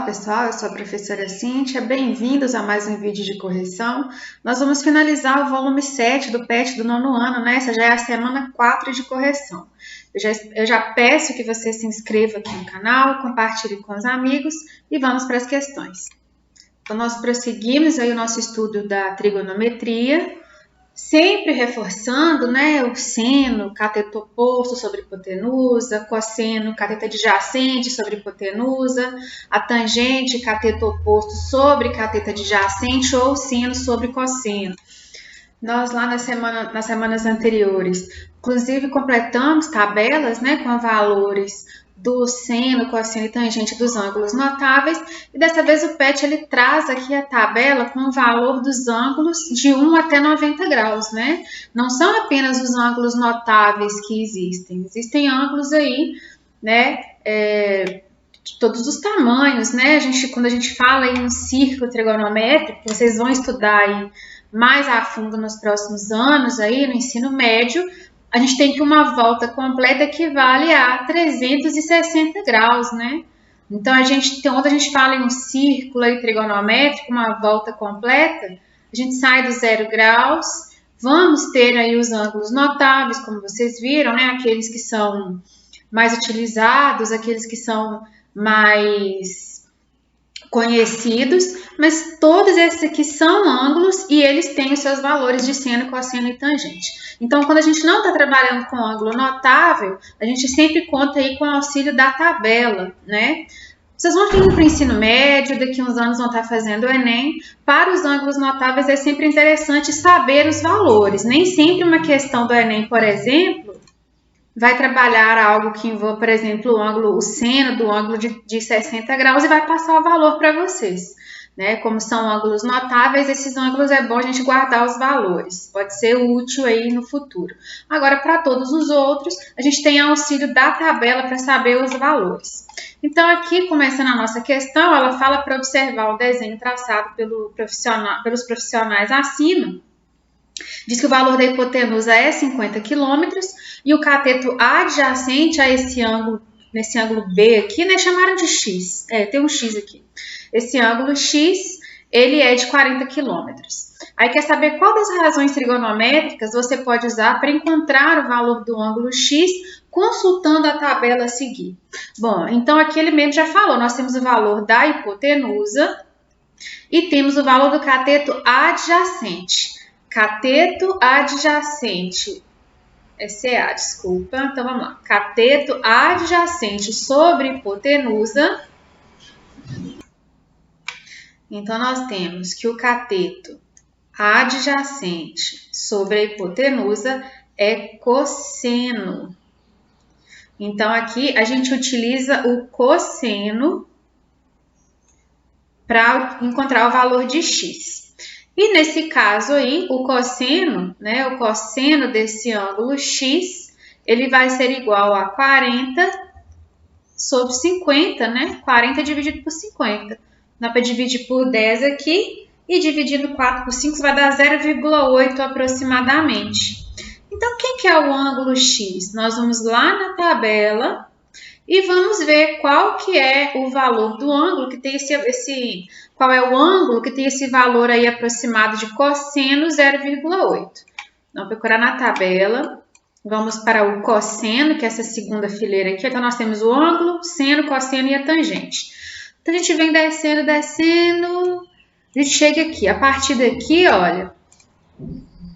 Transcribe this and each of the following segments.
pessoal, eu sou a professora Cíntia, bem-vindos a mais um vídeo de correção. Nós vamos finalizar o volume 7 do PET do nono ano, né? Essa já é a semana 4 de correção. Eu já peço que você se inscreva aqui no canal, compartilhe com os amigos e vamos para as questões. Então, nós prosseguimos aí o nosso estudo da trigonometria, sempre reforçando, né, o seno, cateto oposto sobre hipotenusa, cosseno, cateto adjacente sobre hipotenusa, a tangente, cateto oposto sobre cateto adjacente ou seno sobre cosseno. Nós lá nas semanas anteriores, inclusive completamos tabelas, né, com valores do seno, cosseno e tangente dos ângulos notáveis, e dessa vez o PET ele traz aqui a tabela com o valor dos ângulos de 1 até 90 graus, né? Não são apenas os ângulos notáveis que existem ângulos aí, né, de todos os tamanhos, né? Quando a gente fala em um círculo trigonométrico, vocês vão estudar aí mais a fundo nos próximos anos aí no ensino médio, a gente tem que uma volta completa equivale a 360 graus, né? Então, quando a gente fala em um círculo aí trigonométrico, uma volta completa, a gente sai do 0 graus, vamos ter aí os ângulos notáveis, como vocês viram, né? Aqueles que são mais utilizados, aqueles que são mais conhecidos, mas todos esses aqui são ângulos e eles têm os seus valores de seno, cosseno e tangente. Então, quando a gente não está trabalhando com ângulo notável, a gente sempre conta aí com o auxílio da tabela, né? Vocês vão vir para o ensino médio, daqui a uns anos vão estar fazendo o Enem. Para os ângulos notáveis é sempre interessante saber os valores. Nem sempre uma questão do Enem, por exemplo, vai trabalhar algo que envolva, por exemplo, o seno do ângulo de 60 graus e vai passar o valor para vocês, né? Como são ângulos notáveis, esses ângulos é bom a gente guardar os valores, pode ser útil aí no futuro. Agora, para todos os outros, a gente tem auxílio da tabela para saber os valores. Então, aqui, começando a nossa questão, ela fala para observar o desenho traçado pelos profissionais acima. Diz que o valor da hipotenusa é 50 km e o cateto adjacente a esse ângulo, nesse ângulo B aqui, né, chamaram de X. Tem um X aqui. Esse ângulo X, ele é de 40 km. Aí quer saber qual das razões trigonométricas você pode usar para encontrar o valor do ângulo X consultando a tabela a seguir. Bom, então aqui ele mesmo já falou, nós temos o valor da hipotenusa e temos o valor do cateto adjacente. Cateto adjacente, CA, desculpa, então vamos lá. Cateto adjacente sobre hipotenusa. Então, nós temos que o cateto adjacente sobre a hipotenusa é cosseno. Então, aqui a gente utiliza o cosseno para encontrar o valor de x. E nesse caso aí, o cosseno, né, o cosseno desse ângulo x, ele vai ser igual a 40 sobre 50, né? 40 dividido por 50. Dá para dividir por 10 aqui e dividindo 4 por 5 vai dar 0,8 aproximadamente. Então, quem que é o ângulo x? Nós vamos lá na tabela e vamos ver qual que é o valor do ângulo que tem qual é o ângulo que tem esse valor aí aproximado de cosseno 0,8. Vamos procurar na tabela. Vamos para o cosseno, que é essa segunda fileira aqui. Então, nós temos o ângulo, seno, cosseno e a tangente. Então, a gente vem descendo, a gente chega aqui. A partir daqui, olha,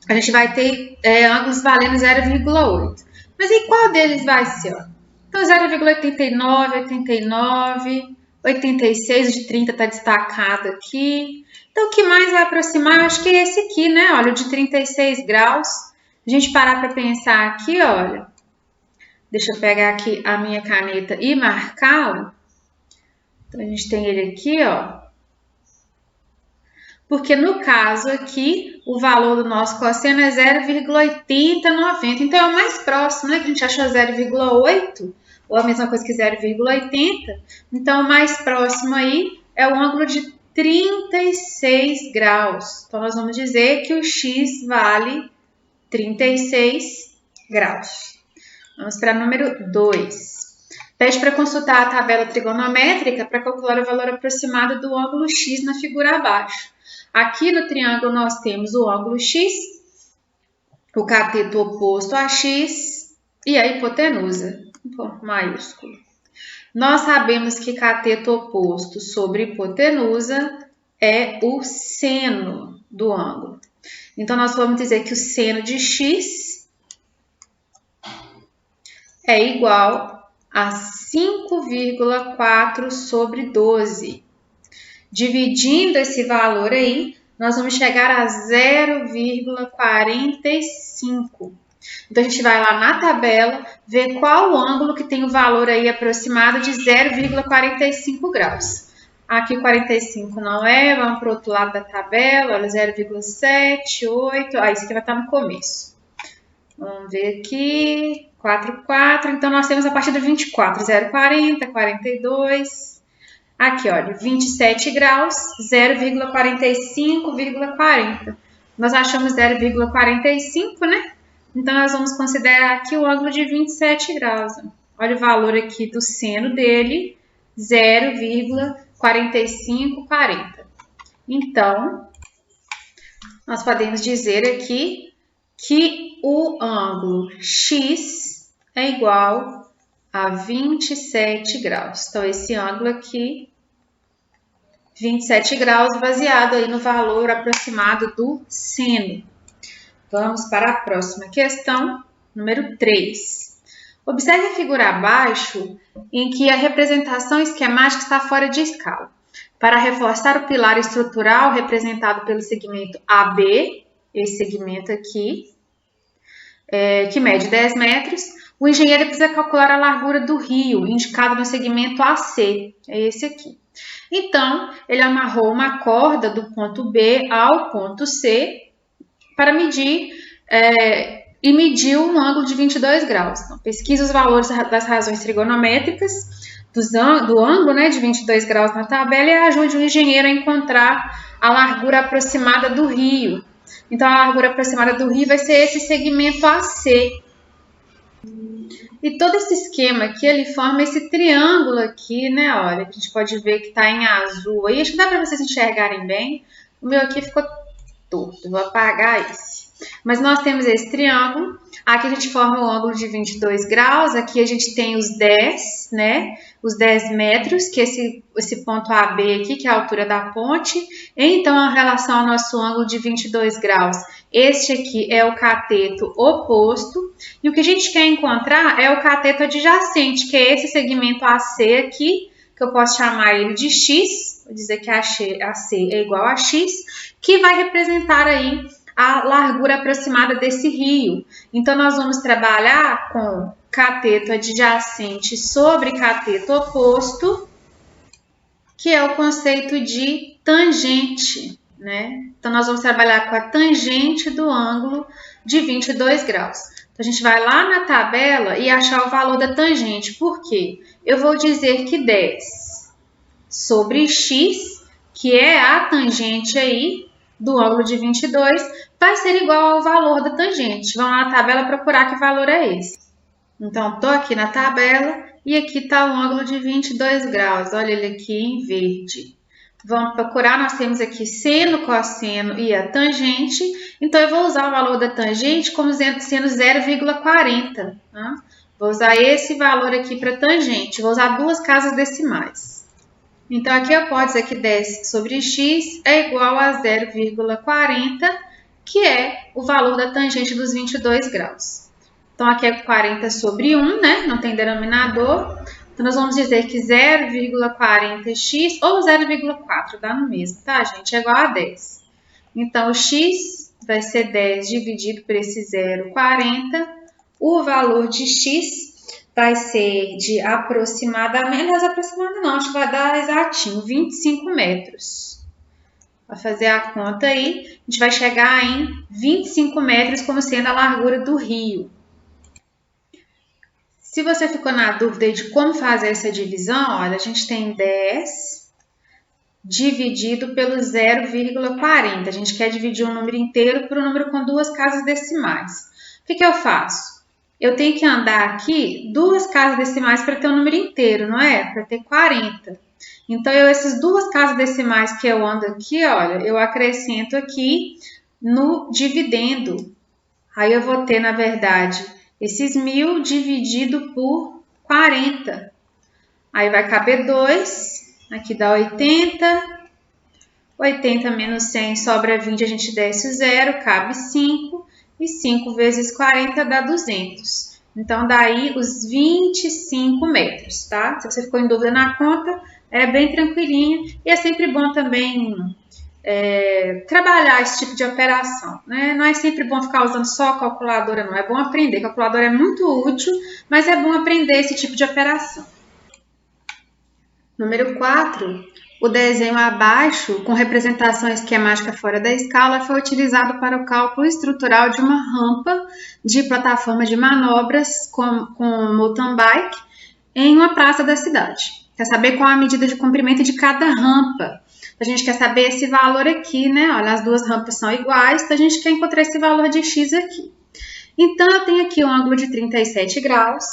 a gente vai ter ângulos valendo 0,8. Mas e qual deles vai ser? Ó? Então, 0,89, 89, 86 de 30 está destacado aqui. Então, o que mais vai aproximar? Eu acho que é esse aqui, né? Olha, o de 36 graus. A gente parar para pensar aqui, olha. Deixa eu pegar aqui a minha caneta e marcá-lo. Então, a gente tem ele aqui, ó. Porque no caso aqui, o valor do nosso cosseno é 0,8090. Então, é o mais próximo, né? Que a gente achou 0,8, ou a mesma coisa que 0,80. Então, o mais próximo aí é o ângulo de 36 graus. Então, nós vamos dizer que o x vale 36 graus. Vamos para número 2. Pede para consultar a tabela trigonométrica para calcular o valor aproximado do ângulo x na figura abaixo. Aqui no triângulo nós temos o ângulo x, o cateto oposto a x e a hipotenusa, um ponto maiúsculo. Nós sabemos que cateto oposto sobre hipotenusa é o seno do ângulo. Então, nós vamos dizer que o seno de x é igual a 5,4 sobre 12. Dividindo esse valor aí, nós vamos chegar a 0,45. Então, a gente vai lá na tabela, ver qual o ângulo que tem o valor aí aproximado de 0,45 graus. Aqui 45 não é, vamos para o outro lado da tabela, olha, 0,7, 8, isso aqui vai estar no começo. Vamos ver aqui, 4, 4, então nós temos a partir do 24, 0,40, 42, aqui olha, 27 graus, 0,45,40. Nós achamos 0,45, né? Então, nós vamos considerar aqui o ângulo de 27 graus. Olha o valor aqui do seno dele, 0,4540. Então, nós podemos dizer aqui que o ângulo x é igual a 27 graus. Então, esse ângulo aqui, 27 graus, baseado aí no valor aproximado do seno. Vamos para a próxima questão, número 3. Observe a figura abaixo, em que a representação esquemática está fora de escala. Para reforçar o pilar estrutural representado pelo segmento AB, esse segmento aqui, que mede 10 metros, o engenheiro precisa calcular a largura do rio, indicado no segmento AC, é esse aqui. Então, ele amarrou uma corda do ponto B ao ponto C, para medir e mediu um ângulo de 22 graus. Então, pesquisa os valores das razões trigonométricas do ângulo, né, de 22 graus na tabela e ajude o engenheiro a encontrar a largura aproximada do rio. Então, a largura aproximada do rio vai ser esse segmento AC. E todo esse esquema aqui, ele forma esse triângulo aqui, né, olha, que a gente pode ver que está em azul. Aí, acho que dá para vocês enxergarem bem. O meu aqui ficou torto, vou apagar esse. Mas nós temos esse triângulo, aqui a gente forma o ângulo de 22 graus, aqui a gente tem os 10, né, os 10 metros, que é esse ponto AB aqui, que é a altura da ponte. Então, em relação ao nosso ângulo de 22 graus, este aqui é o cateto oposto, e o que a gente quer encontrar é o cateto adjacente, que é esse segmento AC aqui, que eu posso chamar ele de X, vou dizer que AC é igual a X, que vai representar aí a largura aproximada desse rio. Então, nós vamos trabalhar com cateto adjacente sobre cateto oposto, que é o conceito de tangente, né? Então, nós vamos trabalhar com a tangente do ângulo de 22 graus. Então, a gente vai lá na tabela e achar o valor da tangente. Por quê? Eu vou dizer que 10 sobre x, que é a tangente aí do ângulo de 22, vai ser igual ao valor da tangente. Vamos lá na tabela procurar que valor é esse. Então, estou aqui na tabela e aqui está o ângulo de 22 graus. Olha ele aqui em verde. Vamos procurar, nós temos aqui seno, cosseno e a tangente. Então, eu vou usar o valor da tangente como sendo 0,40. Né? Vou usar esse valor aqui para tangente. Vou usar duas casas decimais. Então, aqui eu posso dizer que 10 sobre x é igual a 0,40, que é o valor da tangente dos 22 graus. Então, aqui é 40 sobre 1, né? Não tem denominador. Então, nós vamos dizer que 0,40x ou 0,4, dá no mesmo, tá, gente? É igual a 10. Então, o x vai ser 10 dividido por esse 0,40. O valor de x vai ser de aproximadamente, não, acho que vai dar exatinho, 25 metros. Para fazer a conta aí, a gente vai chegar em 25 metros como sendo a largura do rio. Se você ficou na dúvida de como fazer essa divisão, olha, a gente tem 10 dividido pelo 0,40. A gente quer dividir um número inteiro por um número com duas casas decimais. O que eu faço? eu tenho que andar aqui 2 casas decimais para ter um número inteiro, não é? Para ter 40. Então, essas 2 casas decimais que eu ando aqui, olha, eu acrescento aqui no dividendo. Aí eu vou ter, na verdade, esses 1.000 dividido por 40. Aí vai caber 2, aqui dá 80. 80 menos 100 sobra 20, a gente desce o 0, cabe 5. E 5 vezes 40 dá 200. Então, daí os 25 metros, tá? Se você ficou em dúvida na conta, é bem tranquilinha. E é sempre bom também trabalhar esse tipo de operação, né? Não é sempre bom ficar usando só a calculadora, não. É bom aprender. A calculadora é muito útil, mas é bom aprender esse tipo de operação. Número 4. O desenho abaixo, com representação esquemática fora da escala, foi utilizado para o cálculo estrutural de uma rampa de plataforma de manobras com mountain bike em uma praça da cidade. Quer saber qual a medida de comprimento de cada rampa? A gente quer saber esse valor aqui, né? Olha, as 2 rampas são iguais, então a gente quer encontrar esse valor de x aqui. Então, eu tenho aqui um ângulo de 37 graus,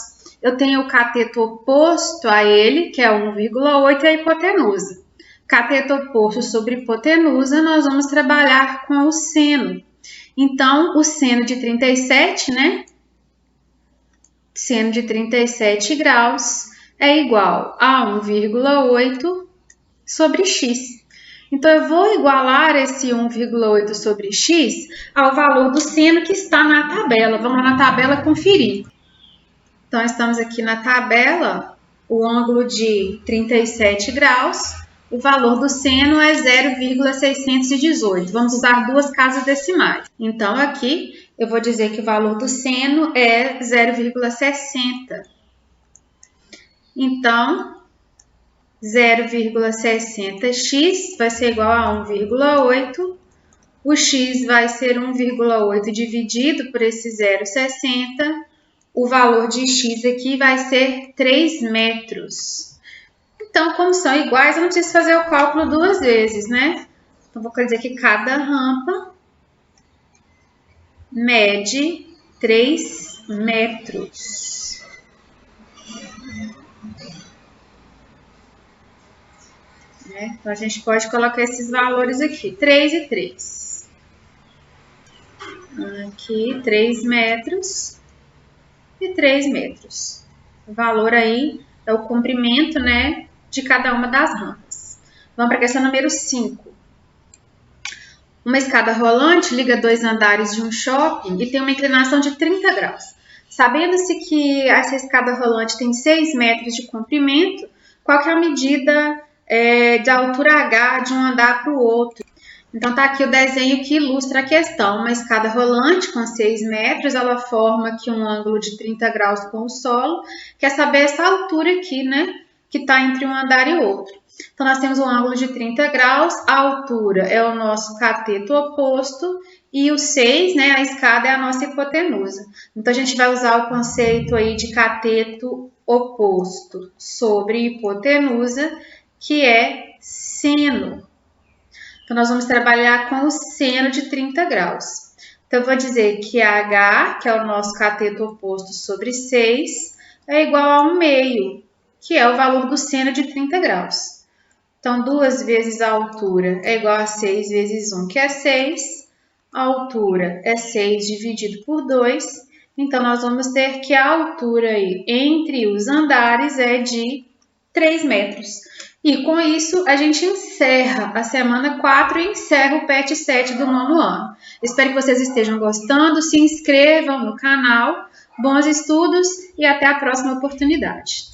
eu tenho o cateto oposto a ele, que é 1,8, e a hipotenusa. Cateto oposto sobre hipotenusa, nós vamos trabalhar com o seno. Então, o seno de 37, né? Seno de 37 graus é igual a 1,8 sobre x. Então, eu vou igualar esse 1,8 sobre x ao valor do seno que está na tabela. Vamos lá na tabela conferir. Então, estamos aqui na tabela, o ângulo de 37 graus. O valor do seno é 0,618. Vamos usar 2 casas decimais. Então, aqui, eu vou dizer que o valor do seno é 0,60. Então, 0,60x vai ser igual a 1,8. O x vai ser 1,8 dividido por esse 0,60. O valor de x aqui vai ser 3 metros. Então, como são iguais, eu não preciso fazer o cálculo 2 vezes, né? Então, vou dizer que cada rampa mede 3 metros. Então, a gente pode colocar esses valores aqui, 3 e 3. Aqui, 3 metros e 3 metros. O valor aí é o comprimento, né, de cada uma das rampas. Vamos para a questão número 5. Uma escada rolante liga 2 andares de um shopping e tem uma inclinação de 30 graus. Sabendo-se que essa escada rolante tem 6 metros de comprimento, qual que é a medida de altura H de um andar para o outro? Então, tá aqui o desenho que ilustra a questão. Uma escada rolante com 6 metros, ela forma aqui um ângulo de 30 graus com o solo. Quer saber essa altura aqui, né? Que está entre um andar e outro. Então, nós temos um ângulo de 30 graus, a altura é o nosso cateto oposto e o 6, né, a escada é a nossa hipotenusa. Então, a gente vai usar o conceito aí de cateto oposto sobre hipotenusa, que é seno. Então, nós vamos trabalhar com o seno de 30 graus. Então, eu vou dizer que H, que é o nosso cateto oposto sobre 6, é igual a 1/2, que é o valor do seno de 30 graus. Então, 2 vezes a altura é igual a 6 vezes 1, que é 6. A altura é 6 dividido por 2. Então, nós vamos ter que a altura aí entre os andares é de 3 metros. E com isso, a gente encerra a semana 4 e encerra o PET 7 do 9º ano. Espero que vocês estejam gostando. Se inscrevam no canal. Bons estudos e até a próxima oportunidade.